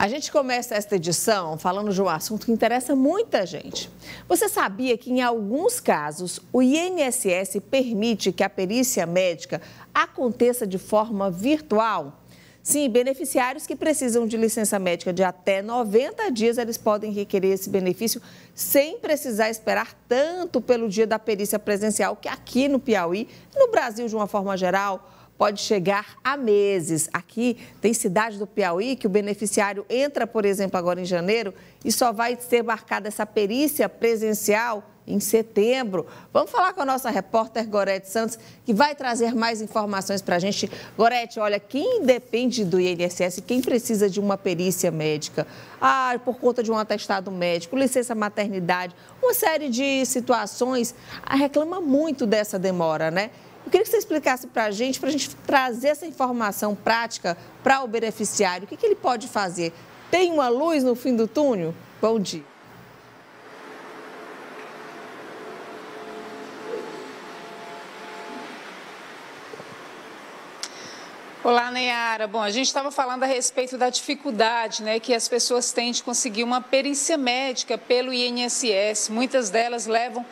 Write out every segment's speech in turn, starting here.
A gente começa esta edição falando de um assunto que interessa muita gente. Você sabia que, em alguns casos, o INSS permite que a perícia médica aconteça de forma virtual? Sim, beneficiários que precisam de licença médica de até 90 dias, eles podem requerer esse benefício sem precisar esperar tanto pelo dia da perícia presencial, que aqui no Piauí e no Brasil, de uma forma geral, pode chegar a meses. Aqui tem cidade do Piauí que o beneficiário entra, por exemplo, agora em janeiro e só vai ser marcada essa perícia presencial em setembro. Vamos falar com a nossa repórter Gorete Santos, que vai trazer mais informações para a gente. Gorete, olha, quem depende do INSS, quem precisa de uma perícia médica, por conta de um atestado médico, licença maternidade, uma série de situações, reclama muito dessa demora, né? Eu queria que você explicasse para a gente trazer essa informação prática para o beneficiário. O que ele pode fazer? Tem uma luz no fim do túnel? Bom dia. Olá, Neyara. Bom, a gente estava falando a respeito da dificuldade, né, que as pessoas têm de conseguir uma perícia médica pelo INSS. Muitas delas levam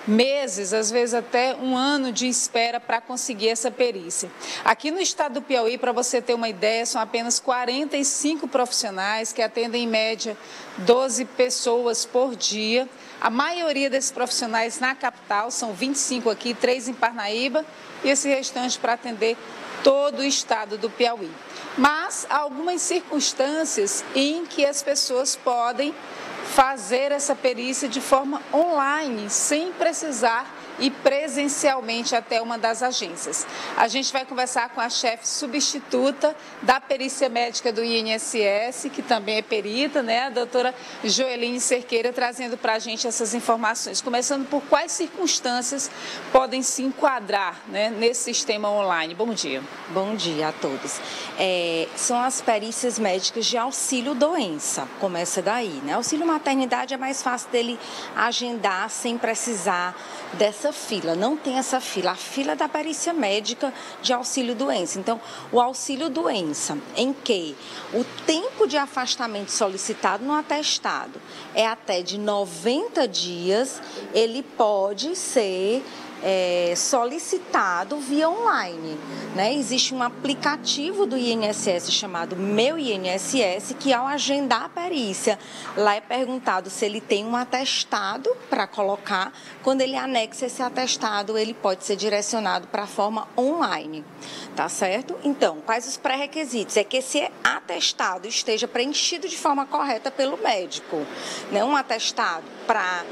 meses, às vezes até um ano de espera para conseguir essa perícia. Aqui no estado do Piauí, para você ter uma ideia, são apenas 45 profissionais que atendem em média 12 pessoas por dia. A maioria desses profissionais na capital, são 25 aqui, 3 em Parnaíba e esse restante para atender todo o estado do Piauí. Mas há algumas circunstâncias em que as pessoas podem fazer essa perícia de forma online, sem precisar ir presencialmente até uma das agências. A gente vai conversar com a chefe substituta da perícia médica do INSS, que também é perita, né, a doutora Joeline Cerqueira, trazendo para a gente essas informações. Começando por quais circunstâncias podem se enquadrar, né, nesse sistema online. Bom dia. Bom dia a todos. São as perícias médicas de auxílio-doença, começa daí, né? Auxílio maternidade é mais fácil dele agendar sem precisar dessa fila, não tem essa fila, a fila da perícia médica de auxílio-doença. Então, o auxílio-doença, em que o tempo de afastamento solicitado no atestado é até de 90 dias, ele pode ser solicitado via online, né? Existe um aplicativo do INSS chamado Meu INSS, que ao agendar a perícia, lá é perguntado se ele tem um atestado para colocar. Quando ele anexa esse atestado, ele pode ser direcionado para a forma online, tá certo? Então, quais os pré-requisitos? É que esse atestado esteja preenchido de forma correta pelo médico, né? Um atestado para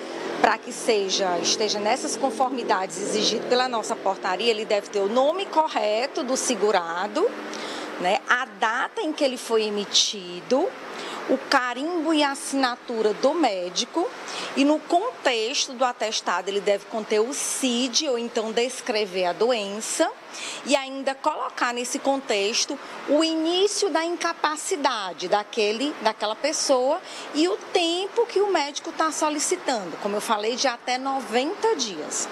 que esteja nessas conformidades exigidas pela nossa portaria, ele deve ter o nome correto do segurado, né, a data em que ele foi emitido, o carimbo e a assinatura do médico, e no contexto do atestado ele deve conter o CID, ou então descrever a doença, e ainda colocar nesse contexto o início da incapacidade daquela pessoa e o tempo que o médico está solicitando, como eu falei, de até 90 dias.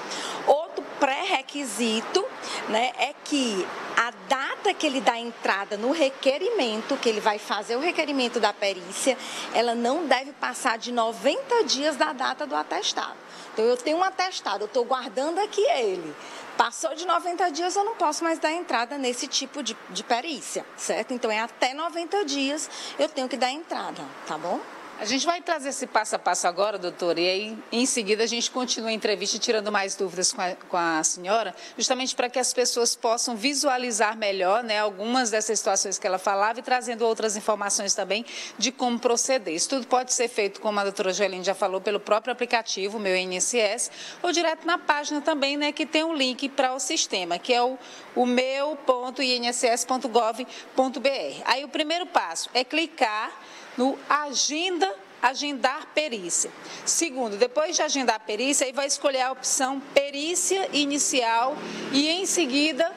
Outro pré-requisito, né, é que a data que ele dá entrada no requerimento, que ele vai fazer o requerimento da perícia, ela não deve passar de 90 dias da data do atestado. Então, eu tenho um atestado, eu estou guardando aqui ele. Passou de 90 dias, eu não posso mais dar entrada nesse tipo de perícia, certo? Então, é até 90 dias eu tenho que dar entrada, tá bom? A gente vai trazer esse passo a passo agora, doutora, e aí em seguida a gente continua a entrevista tirando mais dúvidas com a senhora, justamente para que as pessoas possam visualizar melhor, né, algumas dessas situações que ela falava e trazendo outras informações também de como proceder. Isso tudo pode ser feito, como a doutora Joeline já falou, pelo próprio aplicativo, Meu INSS, ou direto na página também, né, que tem um link para o sistema, que é o meu.inss.gov.br. Aí o primeiro passo é clicar no agendar perícia. Segundo, depois de agendar a perícia, aí vai escolher a opção perícia inicial e em seguida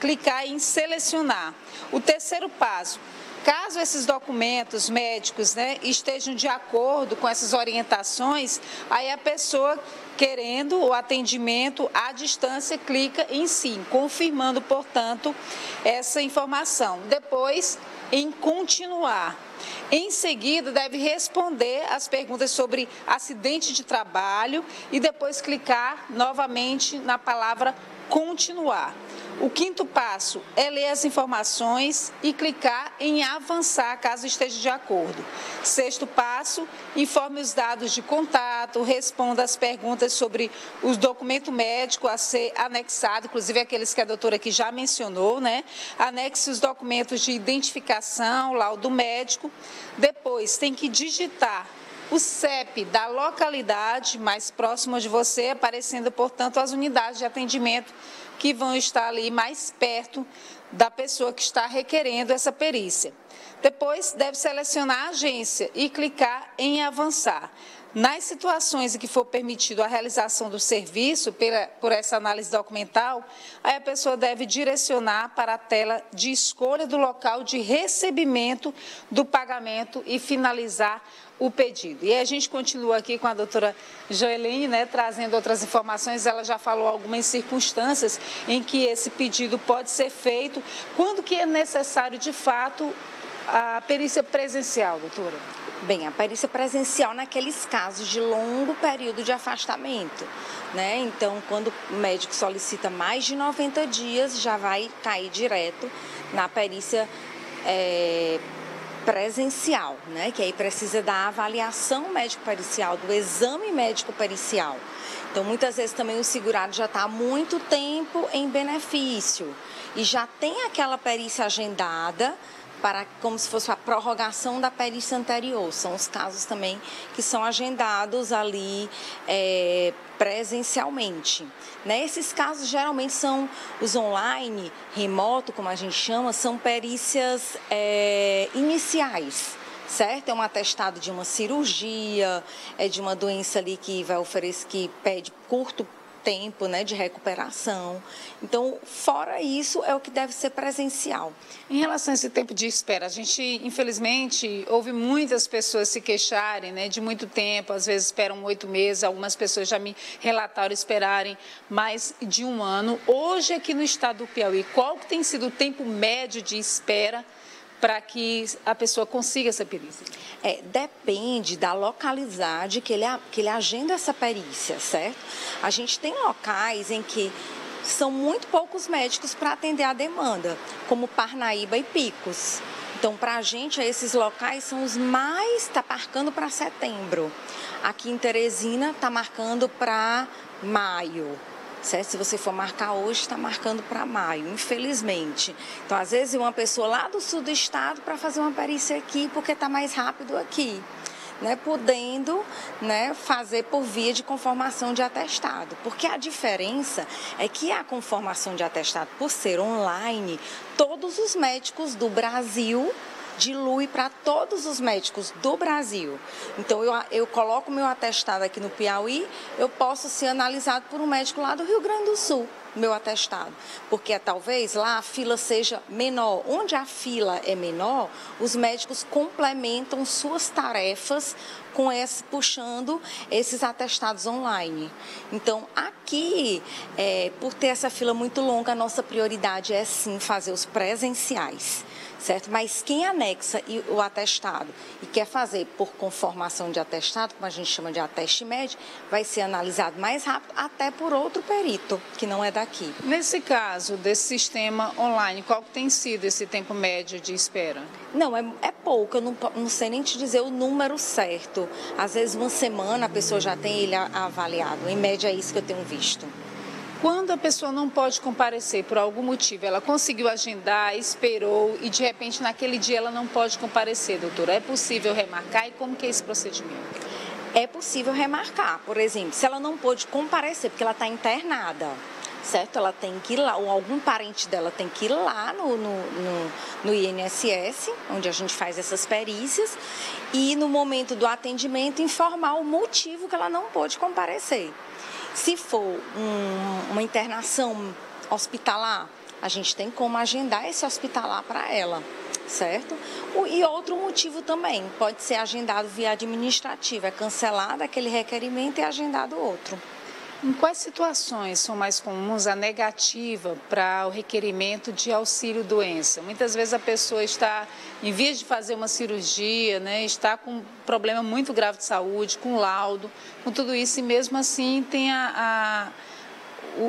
clicar em selecionar. O terceiro passo, caso esses documentos médicos, né, estejam de acordo com essas orientações, aí a pessoa querendo o atendimento à distância clica em sim, confirmando, portanto, essa informação. Depois, em continuar. Em seguida, deve responder as perguntas sobre acidente de trabalho e depois clicar novamente na palavra continuar. O quinto passo é ler as informações e clicar em avançar, caso esteja de acordo. Sexto passo, informe os dados de contato, responda as perguntas sobre o documento médico a ser anexado, inclusive aqueles que a doutora aqui já mencionou, né? Anexe os documentos de identificação, laudo médico. Depois, tem que digitar o CEP da localidade mais próxima de você, aparecendo, portanto, as unidades de atendimento que vão estar ali mais perto da pessoa que está requerendo essa perícia. Depois, deve selecionar a agência e clicar em avançar. Nas situações em que for permitido a realização do serviço por essa análise documental, aí a pessoa deve direcionar para a tela de escolha do local de recebimento do pagamento e finalizar o pedido. E a gente continua aqui com a doutora Joeline, né, trazendo outras informações. Ela já falou algumas circunstâncias em que esse pedido pode ser feito. Quando que é necessário, de fato, a perícia presencial, doutora? Bem, a perícia presencial naqueles casos de longo período de afastamento, né? Então, quando o médico solicita mais de 90 dias, já vai cair direto na perícia presencial, né? Que aí precisa da avaliação médico-pericial, do exame médico-pericial. Então, muitas vezes também o segurado já está há muito tempo em benefício e já tem aquela perícia agendada, como se fosse a prorrogação da perícia anterior. São os casos também que são agendados ali presencialmente. Né? Esses casos geralmente são os online, remoto, como a gente chama, são perícias iniciais. Certo? É um atestado de uma cirurgia, é de uma doença ali que vai oferecer, que pede curto tempo, né, de recuperação. Então, fora isso, é o que deve ser presencial. Em relação a esse tempo de espera, a gente, infelizmente, ouve muitas pessoas se queixarem, né, de muito tempo, às vezes esperam 8 meses, algumas pessoas já me relataram esperarem mais de 1 ano. Hoje, aqui no estado do Piauí, qual que tem sido o tempo médio de espera para que a pessoa consiga essa perícia? Depende da localidade que ele agenda essa perícia, certo? A gente tem locais em que são muito poucos médicos para atender a demanda, como Parnaíba e Picos. Então, para a gente, esses locais são os mais, está marcando para setembro. Aqui em Teresina, está marcando para maio. Certo? Se você for marcar hoje, está marcando para maio, infelizmente. Então, às vezes, uma pessoa lá do sul do estado para fazer uma perícia aqui, porque está mais rápido aqui, né? Podendo, né, fazer por via de conformação de atestado. Porque a diferença é que a conformação de atestado, por ser online, todos os médicos do Brasil dilui para todos os médicos do Brasil. Então, eu coloco meu atestado aqui no Piauí, eu posso ser analisado por um médico lá do Rio Grande do Sul, meu atestado. Porque talvez lá a fila seja menor. Onde a fila é menor, os médicos complementam suas tarefas puxando esses atestados online. Então, aqui, por ter essa fila muito longa, a nossa prioridade é sim fazer os presenciais. Certo? Mas quem anexa o atestado e quer fazer por conformação de atestado, como a gente chama de ateste médico, vai ser analisado mais rápido, até por outro perito, que não é daqui. Nesse caso, desse sistema online, qual tem sido esse tempo médio de espera? Não, é pouco, eu não sei nem te dizer o número certo. Às vezes, 1 semana a pessoa já tem ele avaliado, em média é isso que eu tenho visto. Quando a pessoa não pode comparecer por algum motivo, ela conseguiu agendar, esperou e de repente naquele dia ela não pode comparecer, doutora, é possível remarcar e como que é esse procedimento? É possível remarcar, por exemplo, se ela não pôde comparecer porque ela está internada, certo? Ela tem que ir lá, ou algum parente dela tem que ir lá no INSS, onde a gente faz essas perícias, e no momento do atendimento informar o motivo que ela não pôde comparecer. Se for uma internação hospitalar, a gente tem como agendar esse hospitalar para ela, certo? E outro motivo também, pode ser agendado via administrativa, é cancelado aquele requerimento e agendado outro. Em quais situações são mais comuns a negativa para o requerimento de auxílio-doença? Muitas vezes a pessoa está em vias de fazer uma cirurgia, né, está com um problema muito grave de saúde, com laudo, com tudo isso, e mesmo assim tem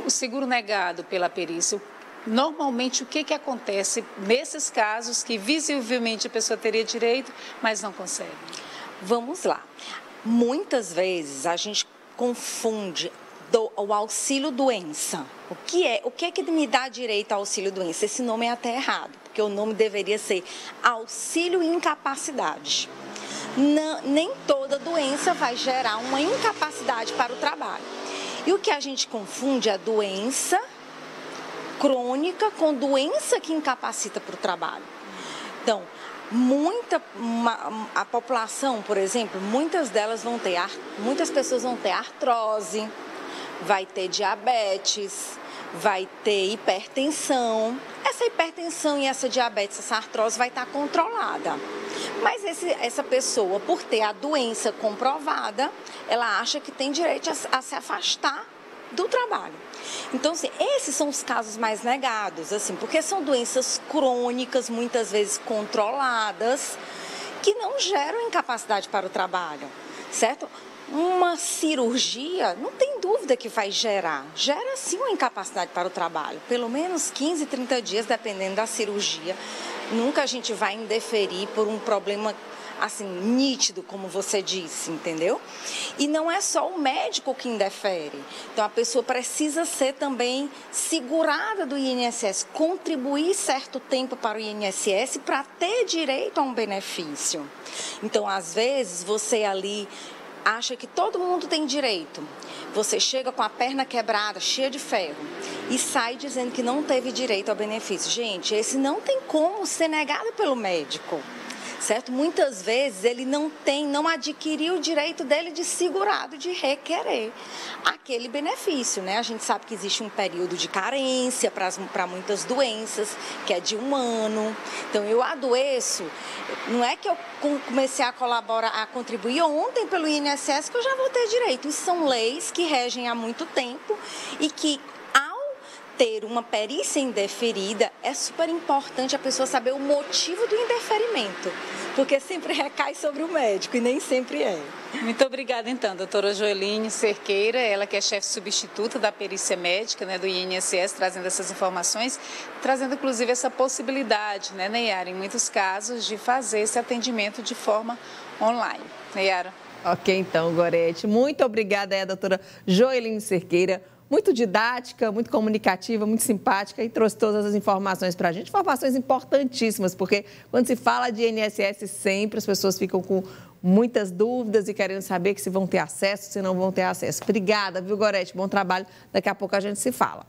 o seguro negado pela perícia. Normalmente, o que acontece nesses casos que visivelmente a pessoa teria direito, mas não consegue? Vamos lá. Muitas vezes a gente confunde o auxílio-doença. O que é que me dá direito ao auxílio-doença? Esse nome é até errado, porque o nome deveria ser auxílio-incapacidade. Nem toda doença vai gerar uma incapacidade para o trabalho. E o que a gente confunde é doença crônica com doença que incapacita para o trabalho. Então, a população, por exemplo, muitas pessoas vão ter artrose, vai ter diabetes, vai ter hipertensão. Essa hipertensão e essa diabetes, essa artrose vai estar controlada. Mas essa pessoa, por ter a doença comprovada, ela acha que tem direito a se afastar do trabalho. Então, assim, esses são os casos mais negados, assim, porque são doenças crônicas, muitas vezes controladas, que não geram incapacidade para o trabalho, certo? Uma cirurgia, não tem dúvida que vai gera sim uma incapacidade para o trabalho, pelo menos 15, 30 dias, dependendo da cirurgia. Nunca a gente vai indeferir por um problema assim, nítido, como você disse, entendeu? E não é só o médico que indefere. Então, a pessoa precisa ser também segurada do INSS, contribuir certo tempo para o INSS para ter direito a um benefício. Então, às vezes, você ali acha que todo mundo tem direito. Você chega com a perna quebrada, cheia de ferro, e sai dizendo que não teve direito ao benefício. Gente, esse não tem como ser negado pelo médico. Certo? Muitas vezes ele não adquiriu o direito dele de segurado, de requerer aquele benefício, né? A gente sabe que existe um período de carência para muitas doenças, que é de 1 ano. Então, eu adoeço, não é que eu comecei a colaborar, a contribuir ontem pelo INSS que eu já vou ter direito. Isso são leis que regem há muito tempo e que, ter uma perícia indeferida, é super importante a pessoa saber o motivo do indeferimento, porque sempre recai sobre o médico e nem sempre é. Muito obrigada, então, doutora Joeline Cerqueira, ela que é chefe substituta da perícia médica, né, do INSS, trazendo essas informações, trazendo inclusive essa possibilidade, né, Neyara, em muitos casos, de fazer esse atendimento de forma online. Neyara. Ok, então, Gorete, muito obrigada, doutora Joeline Cerqueira. Muito didática, muito comunicativa, muito simpática e trouxe todas as informações para a gente. Informações importantíssimas, porque quando se fala de INSS, sempre as pessoas ficam com muitas dúvidas e querendo saber se vão ter acesso, se não vão ter acesso. Obrigada, viu, Gorete? Bom trabalho. Daqui a pouco a gente se fala.